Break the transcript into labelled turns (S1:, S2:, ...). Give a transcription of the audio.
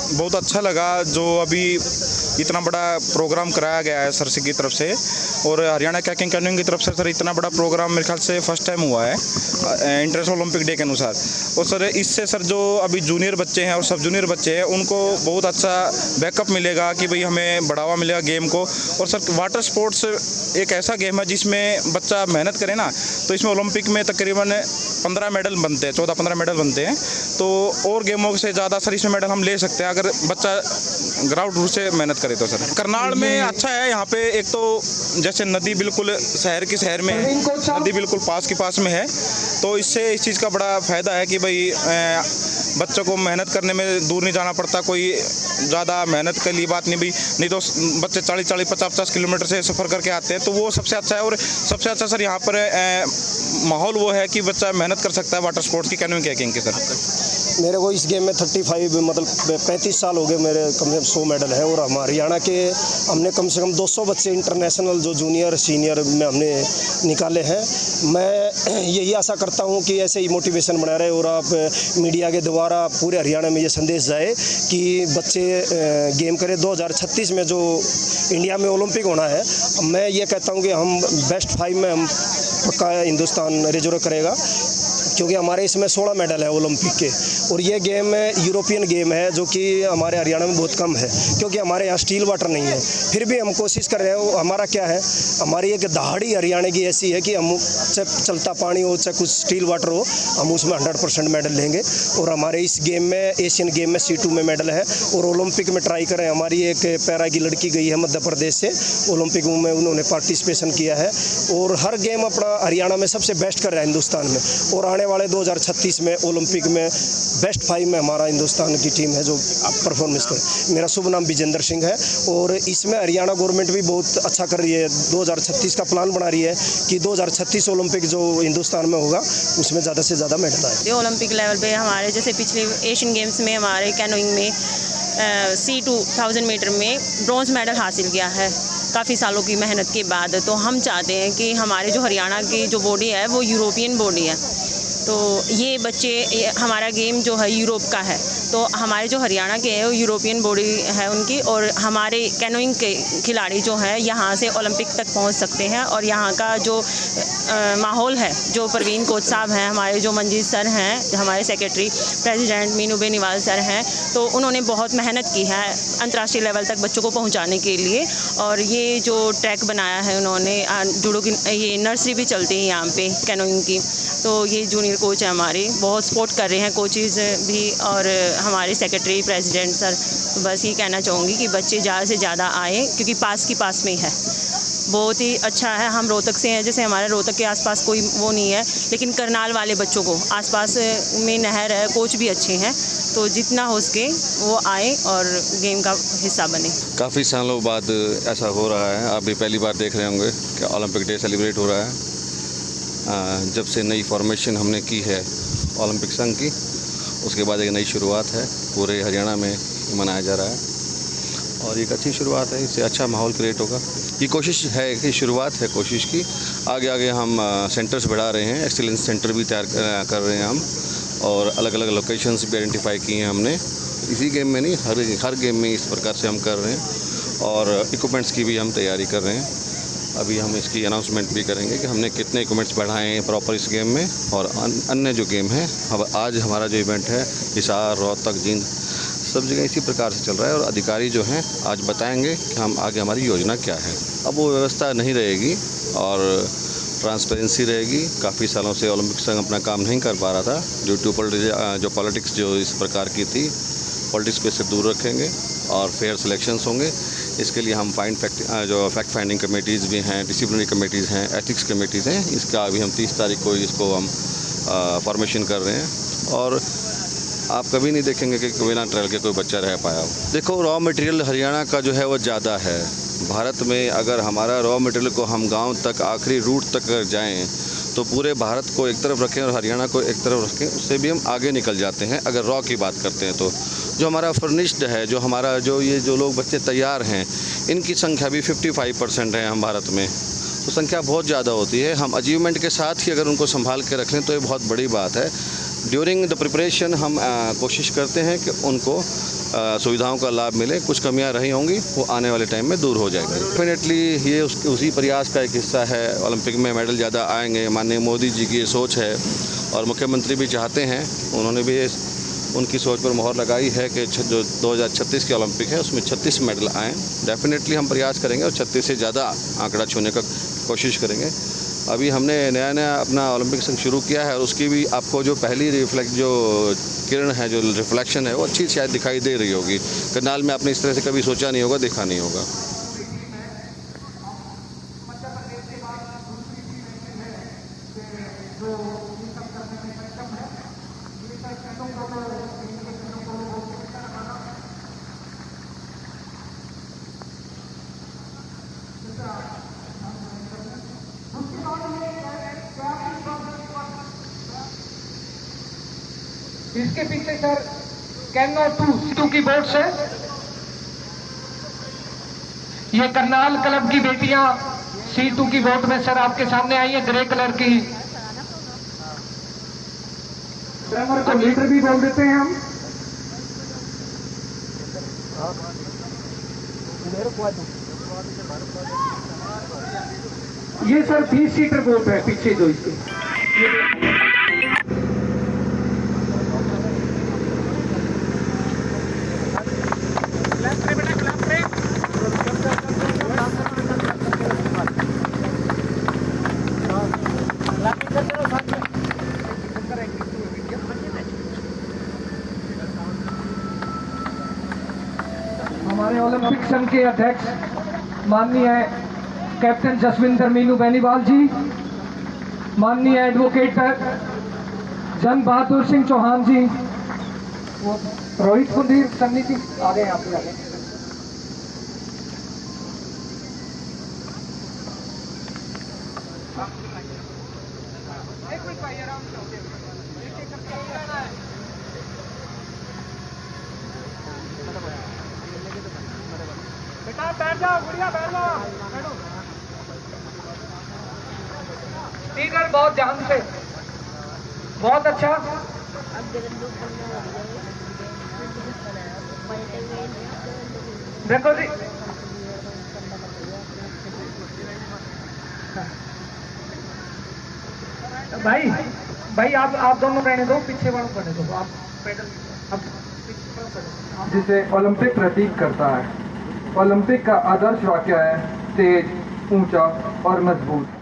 S1: बहुत अच्छा लगा जो अभी इतना बड़ा प्रोग्राम कराया गया है सर की तरफ से, और हरियाणा कायाकिंग कैनोइंग की तरफ से सर इतना बड़ा प्रोग्राम मेरे ख्याल से फर्स्ट टाइम हुआ है इंटरनेशनल ओलंपिक डे के अनुसार। और सर इससे सर जो अभी जूनियर बच्चे हैं और सब जूनियर बच्चे हैं उनको बहुत अच्छा बैकअप मिलेगा कि भाई हमें बढ़ावा मिलेगा गेम को। और सर वाटर स्पोर्ट्स एक ऐसा गेम है जिसमें बच्चा मेहनत करे ना, तो इसमें ओलंपिक में तकरीबन 15 मेडल बनते हैं, 14-15 मेडल बनते हैं। तो और गेमों से ज़्यादा सर इसमें मेडल हम ले सकते हैं अगर बच्चा ग्राउंड रूट से मेहनत करे तो। सर करनाल में अच्छा है, यहाँ पे एक तो जैसे नदी बिल्कुल शहर में है, नदी बिल्कुल पास के पास में है, तो इससे इस चीज़ का बड़ा फ़ायदा है कि भाई बच्चों को मेहनत करने में दूर नहीं जाना पड़ता, कोई ज़्यादा मेहनत के लिए बात नहीं भी, नहीं तो बच्चे 40-40, 50-50 किलोमीटर से सफ़र करके आते हैं, तो वो सबसे अच्छा है। और सबसे अच्छा सर यहाँ पर माहौल वो है कि बच्चा मेहनत कर सकता है वाटर स्पोर्ट्स की, कैनोइंग कायाकिंग के। सर
S2: मेरे को इस गेम में 35 मतलब 35 साल हो गए, मेरे कम से कम 100 मेडल है। और हमारे हरियाणा के हमने कम से कम 200 बच्चे इंटरनेशनल जो जूनियर सीनियर में हमने निकाले हैं। मैं यही आशा करता हूं कि ऐसे ही मोटिवेशन बना रहे और आप मीडिया के द्वारा पूरे हरियाणा में ये संदेश जाए कि बच्चे गेम करें। 2036 में जो इंडिया में ओलंपिक होना है, मैं ये कहता हूँ कि हम बेस्ट 5 में हम पक्का हिंदुस्तान रिजर्व करेगा, क्योंकि हमारे इसमें 16 मेडल है ओलंपिक के। और ये गेम यूरोपियन गेम है जो कि हमारे हरियाणा में बहुत कम है, क्योंकि हमारे यहाँ स्टील वाटर नहीं है। फिर भी हम कोशिश कर रहे हैं। हमारा क्या है, हमारी एक दहाड़ी हरियाणा की ऐसी है कि हम चाहे चलता पानी हो चाहे कुछ स्टील वाटर हो, हम उसमें 100% मेडल लेंगे। और हमारे इस गेम में एशियन गेम में C2 में मेडल है और ओलंपिक में ट्राई करें। हमारी एक पैरा की लड़की गई है मध्य प्रदेश से, ओलंपिक में उन्होंने पार्टिसिपेशन किया है और हर गेम अपना हरियाणा में सबसे बेस्ट कर रहा है हिंदुस्तान में। और आने वाले 2036 में ओलंपिक में बेस्ट 5 में हमारा हिंदुस्तान की टीम है जो परफॉर्मेंस करे। मेरा शुभ नाम विजेंद्र सिंह है और इसमें हरियाणा गवर्नमेंट भी बहुत अच्छा कर रही है। 2036 का प्लान बना रही है कि 2036 ओलंपिक जो हिंदुस्तान में होगा उसमें ज़्यादा से ज़्यादा मेडल आए।
S3: ओलंपिक लेवल पे हमारे जैसे पिछले एशियन गेम्स में हमारे कैनोइंग में C2 1000 मीटर में ब्रॉन्ज मेडल हासिल किया है काफ़ी सालों की मेहनत के बाद। तो हम चाहते हैं कि हमारे जो हरियाणा की जो बॉडी है वो यूरोपियन बॉडी है, तो ये बच्चे हमारा गेम जो है यूरोप का है, तो हमारे जो हरियाणा के हैं वो यूरोपियन बॉडी है उनकी। और हमारे कैनोइंग के खिलाड़ी जो हैं यहाँ से ओलंपिक तक पहुँच सकते हैं। और यहाँ का जो माहौल है, जो परवीन कोच साहब हैं, हमारे जो मंजीत सर हैं, हमारे secretary president Meenu Beniwal sir हैं, तो उन्होंने बहुत मेहनत की है अंतर्राष्ट्रीय लेवल तक बच्चों को पहुँचाने के लिए। और ये जो ट्रैक बनाया है उन्होंने, जूडो की ये नर्सरी भी चलती है यहाँ पे कैनोइंग की, तो ये जूनियर कोच है हमारे, बहुत सपोर्ट कर रहे हैं कोचेज़ भी और हमारे सेक्रेटरी प्रेसिडेंट सर। तो बस ये कहना चाहूँगी कि बच्चे ज़्यादा से ज़्यादा आएँ, क्योंकि पास में है, बहुत ही अच्छा है। हम रोहतक से हैं, जैसे हमारे रोहतक के आसपास कोई वो नहीं है, लेकिन करनाल वाले बच्चों को आसपास में नहर है, कोच भी अच्छे हैं, तो जितना हो सके वो आए और गेम का हिस्सा बने।
S4: काफ़ी सालों बाद ऐसा हो रहा है, आप भी पहली बार देख रहे होंगे कि ओलंपिक डे सेलिब्रेट हो रहा है। जब से नई फॉर्मेशन हमने की है ओलंपिक संघ की, उसके बाद एक नई शुरुआत है, पूरे हरियाणा में मनाया जा रहा है और एक अच्छी शुरुआत है, इससे अच्छा माहौल क्रिएट होगा। ये कोशिश है कि शुरुआत है कोशिश की, आगे आगे हम सेंटर्स बढ़ा रहे हैं, एक्सीलेंस सेंटर भी तैयार कर रहे हैं हम, और अलग अलग लोकेशंस भी आइडेंटिफाई किए हैं हमने। इसी गेम में नहीं, हर गेम में इस प्रकार से हम कर रहे हैं और इक्विपमेंट्स की भी हम तैयारी कर रहे हैं। अभी हम इसकी अनाउंसमेंट भी करेंगे कि हमने कितने इक्विपमेंट्स बढ़ाए हैं प्रॉपर इस गेम में और अन्य जो गेम है। अब आज हमारा जो इवेंट है हिसार, रोहतक, जींद, सब जगह इसी प्रकार से चल रहा है और अधिकारी जो हैं आज बताएंगे कि हम आगे हमारी योजना क्या है। अब वो व्यवस्था नहीं रहेगी और ट्रांसपेरेंसी रहेगी। काफ़ी सालों से ओलंपिक संघ अपना काम नहीं कर पा रहा था ड्यू टू पॉलिटिक्स जो इस प्रकार की थी। पॉलिटिक्स पे से दूर रखेंगे और फेयर सिलेक्शंस होंगे। इसके लिए हम जो फैक्ट फाइंडिंग कमेटीज़ भी हैं, डिसिप्लिनरी कमेटीज़ हैं, एथिक्स कमेटीज़ हैं, इसका अभी हम 30 तारीख को इसको हम फॉर्मेशन कर रहे हैं। और आप कभी नहीं देखेंगे कि बिना ट्रायल के कोई बच्चा रह पाया हो। देखो, रॉ मटेरियल हरियाणा का जो है वो ज़्यादा है, भारत में अगर हमारा रॉ मटेरियल को हम गांव तक आखिरी रूट तक अगर जाएं तो पूरे भारत को एक तरफ रखें और हरियाणा को एक तरफ रखें, उससे भी हम आगे निकल जाते हैं। अगर रॉ की बात करते हैं तो जो हमारा फर्निश्ड है, जो हमारा जो लोग बच्चे तैयार हैं, इनकी संख्या भी 55% है हम भारत में, तो संख्या बहुत ज़्यादा होती है। हम अचीवमेंट के साथ ही अगर उनको संभाल के रख लें तो ये बहुत बड़ी बात है। ड्यूरिंग द प्रिपरेशन हम कोशिश करते हैं कि उनको सुविधाओं का लाभ मिले। कुछ कमियां रही होंगी वो आने वाले टाइम में दूर हो जाएंगी। डेफिनेटली ये उसी प्रयास का एक हिस्सा है। ओलंपिक में मेडल ज़्यादा आएंगे, माननीय मोदी जी की ये सोच है और मुख्यमंत्री भी चाहते हैं, उन्होंने भी उनकी सोच पर मोहर लगाई है कि जो 2036 के ओलंपिक है उसमें 36 मेडल आएँ। डेफिनेटली हम प्रयास करेंगे और 36 से ज़्यादा आंकड़ा छूने का कोशिश करेंगे। अभी हमने नया अपना ओलंपिक संघ शुरू किया है और उसकी भी आपको जो पहली किरण है, जो रिफ्लेक्शन है, वो अच्छी शायद दिखाई दे रही होगी। करनाल में आपने इस तरह से कभी सोचा नहीं होगा, देखा नहीं होगा।
S5: इसके पीछे सर कैनो 2 की बोर्ड से ये करनाल क्लब की बेटियां C2 की बोर्ड में सर आपके सामने आई है, ग्रे कलर की। ड्राइवर को लीडर भी बोल देते हैं हम। ये सर 20 सीटर बोट है पीछे जो इसके। हमारे ओलंपिक संघ के अध्यक्ष माननीय कैप्टन जसविंदर मीनू बेनीवाल जी, माननीय एडवोकेट जंग बहादुर सिंह चौहान जी, रोहित कुंदीर सन्नी जी आ गए आप आगे। बेटा बैठ जाओ, गुड़िया बैठ जाओ, बैठो। स्पीकर बहुत ध्यान से, बहुत अच्छा। देखो जी, भाई आप दोनों रहने दो, पीछे वालों करने दो। आप पैदल
S6: जिसे ओलंपिक प्रतीक करता है। ओलंपिक का आदर्श वाक्य है तेज, ऊंचा और मजबूत।